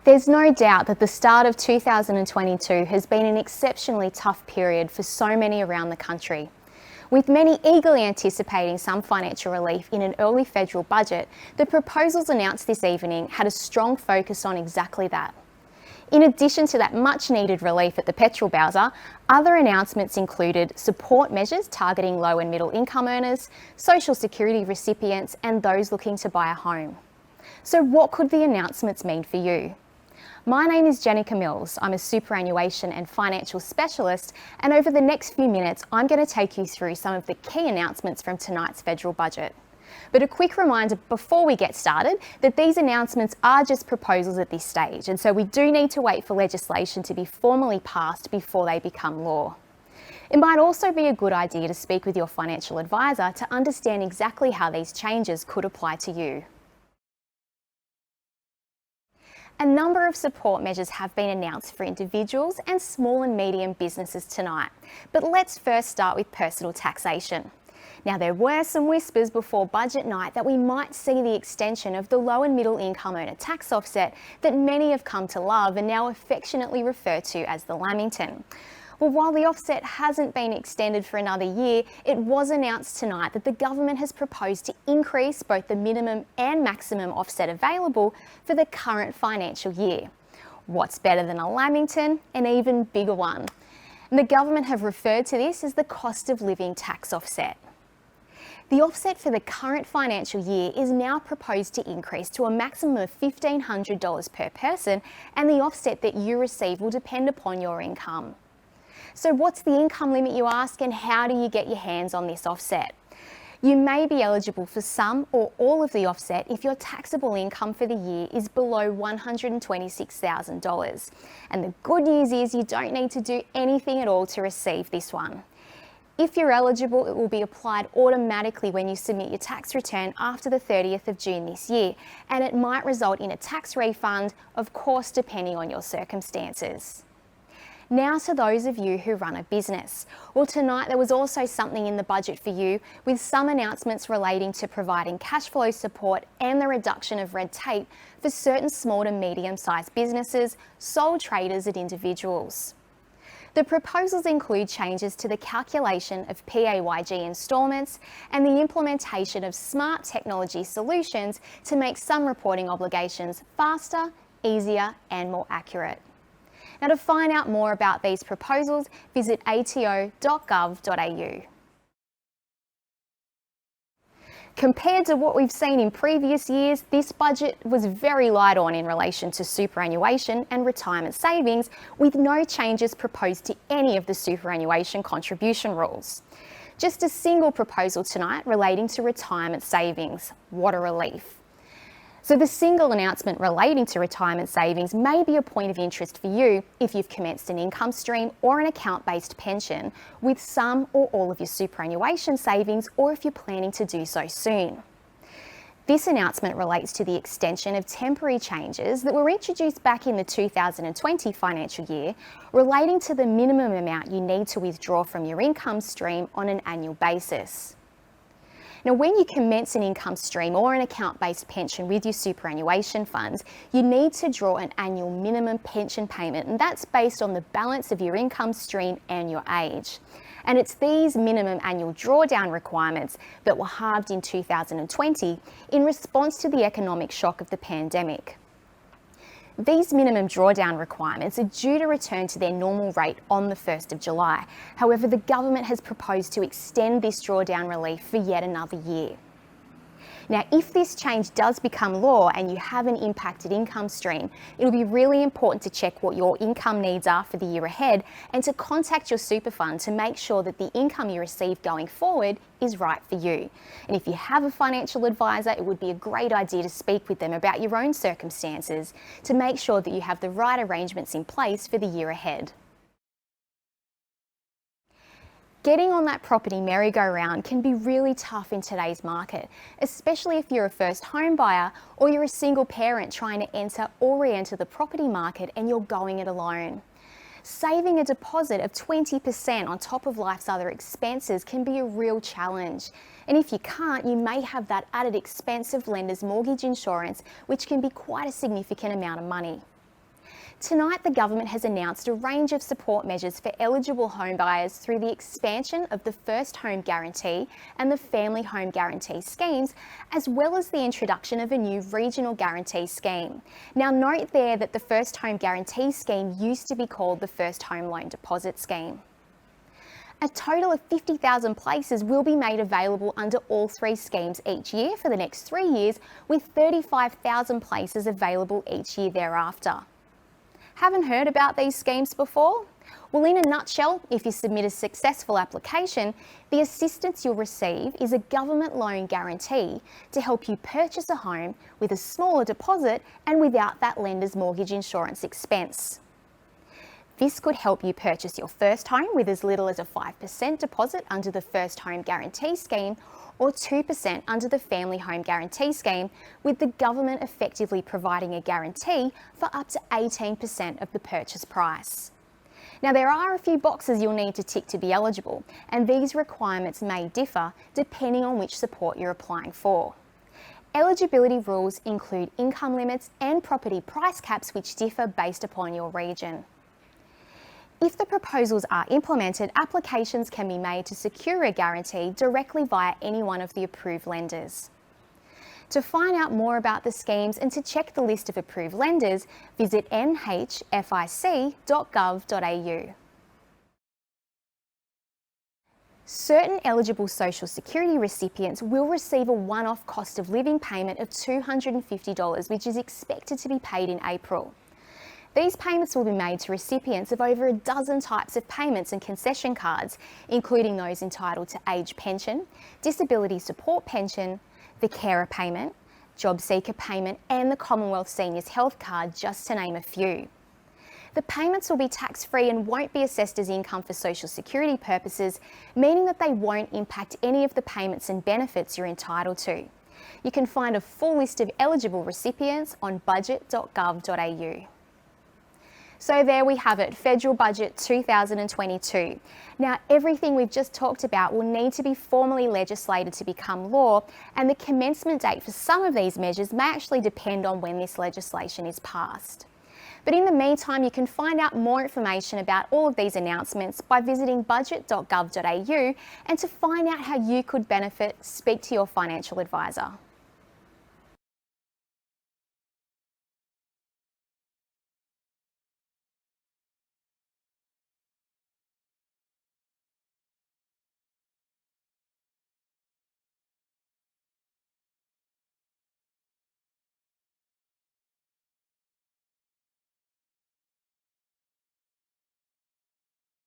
There's no doubt that the start of 2022 has been an exceptionally tough period for so many around the country. With many eagerly anticipating some financial relief in an early federal budget, the proposals announced this evening had a strong focus on exactly that. In addition to that much needed relief at the petrol bowser, other announcements included support measures targeting low and middle income earners, social security recipients and those looking to buy a home. So what could the announcements mean for you? My name is Jenica Mills. I'm a superannuation and financial specialist, and over the next few minutes, I'm going to take you through some of the key announcements from tonight's federal budget. But a quick reminder before we get started that these announcements are just proposals at this stage, and so we do need to wait for legislation to be formally passed before they become law. It might also be a good idea to speak with your financial advisor to understand exactly how these changes could apply to you. A number of support measures have been announced for individuals and small and medium businesses tonight. But let's first start with personal taxation. Now, there were some whispers before budget night that we might see the extension of the low and middle income earner tax offset that many have come to love and now affectionately refer to as the Lamington. Well, while the offset hasn't been extended for another year, it was announced tonight that the government has proposed to increase both the minimum and maximum offset available for the current financial year. What's better than a Lamington? An even bigger one. And the government have referred to this as the cost of living tax offset. The offset for the current financial year is now proposed to increase to a maximum of $1,500 per person, and the offset that you receive will depend upon your income. So what's the income limit, you ask, and how do you get your hands on this offset? You may be eligible for some or all of the offset if your taxable income for the year is below $126,000. And the good news is you don't need to do anything at all to receive this one. If you're eligible, it will be applied automatically when you submit your tax return after the 30th of June this year, and it might result in a tax refund, of course, depending on your circumstances. Now to those of you who run a business. Well, tonight there was also something in the budget for you, with some announcements relating to providing cash flow support and the reduction of red tape for certain small to medium-sized businesses, sole traders and individuals. The proposals include changes to the calculation of PAYG instalments and the implementation of smart technology solutions to make some reporting obligations faster, easier and more accurate. Now, to find out more about these proposals, visit ato.gov.au. Compared to what we've seen in previous years, this budget was very light on in relation to superannuation and retirement savings, with no changes proposed to any of the superannuation contribution rules. Just a single proposal tonight relating to retirement savings. What a relief. So the single announcement relating to retirement savings may be a point of interest for you if you've commenced an income stream or an account-based pension with some or all of your superannuation savings, or if you're planning to do so soon. This announcement relates to the extension of temporary changes that were introduced back in the 2020 financial year relating to the minimum amount you need to withdraw from your income stream on an annual basis. Now, when you commence an income stream or an account-based pension with your superannuation funds, you need to draw an annual minimum pension payment, and that's based on the balance of your income stream and your age. And it's these minimum annual drawdown requirements that were halved in 2020 in response to the economic shock of the pandemic. These minimum drawdown requirements are due to return to their normal rate on the 1st of July. However, the government has proposed to extend this drawdown relief for yet another year. Now, if this change does become law and you have an impacted income stream, it'll be really important to check what your income needs are for the year ahead and to contact your super fund to make sure that the income you receive going forward is right for you. And if you have a financial advisor, it would be a great idea to speak with them about your own circumstances to make sure that you have the right arrangements in place for the year ahead. Getting on that property merry-go-round can be really tough in today's market, especially if you're a first home buyer or you're a single parent trying to enter or re-enter the property market and you're going it alone. Saving a deposit of 20% on top of life's other expenses can be a real challenge. And if you can't, you may have that added expense of lender's mortgage insurance, which can be quite a significant amount of money. Tonight, the government has announced a range of support measures for eligible home buyers through the expansion of the First Home Guarantee and the Family Home Guarantee schemes, as well as the introduction of a new regional guarantee scheme. Now, note there that the First Home Guarantee scheme used to be called the First Home Loan Deposit Scheme. A total of 50,000 places will be made available under all three schemes each year for the next 3 years, with 35,000 places available each year thereafter. Haven't heard about these schemes before? Well, in a nutshell, if you submit a successful application, the assistance you'll receive is a government loan guarantee to help you purchase a home with a smaller deposit and without that lender's mortgage insurance expense. This could help you purchase your first home with as little as a 5% deposit under the First Home Guarantee Scheme or 2% under the Family Home Guarantee Scheme, with the government effectively providing a guarantee for up to 18% of the purchase price. Now, there are a few boxes you'll need to tick to be eligible, and these requirements may differ depending on which support you're applying for. Eligibility rules include income limits and property price caps, which differ based upon your region. If the proposals are implemented, applications can be made to secure a guarantee directly via any one of the approved lenders. To find out more about the schemes and to check the list of approved lenders, visit nhfic.gov.au. Certain eligible Social Security recipients will receive a one-off cost of living payment of $250, which is expected to be paid in April. These payments will be made to recipients of over a dozen types of payments and concession cards, including those entitled to age pension, disability support pension, the carer payment, job seeker payment, and the Commonwealth Seniors Health Card, just to name a few. The payments will be tax-free and won't be assessed as income for Social Security purposes, meaning that they won't impact any of the payments and benefits you're entitled to. You can find a full list of eligible recipients on budget.gov.au. So there we have it, Federal Budget 2022. Now, everything we've just talked about will need to be formally legislated to become law, and the commencement date for some of these measures may actually depend on when this legislation is passed. But in the meantime, you can find out more information about all of these announcements by visiting budget.gov.au, and to find out how you could benefit, speak to your financial advisor.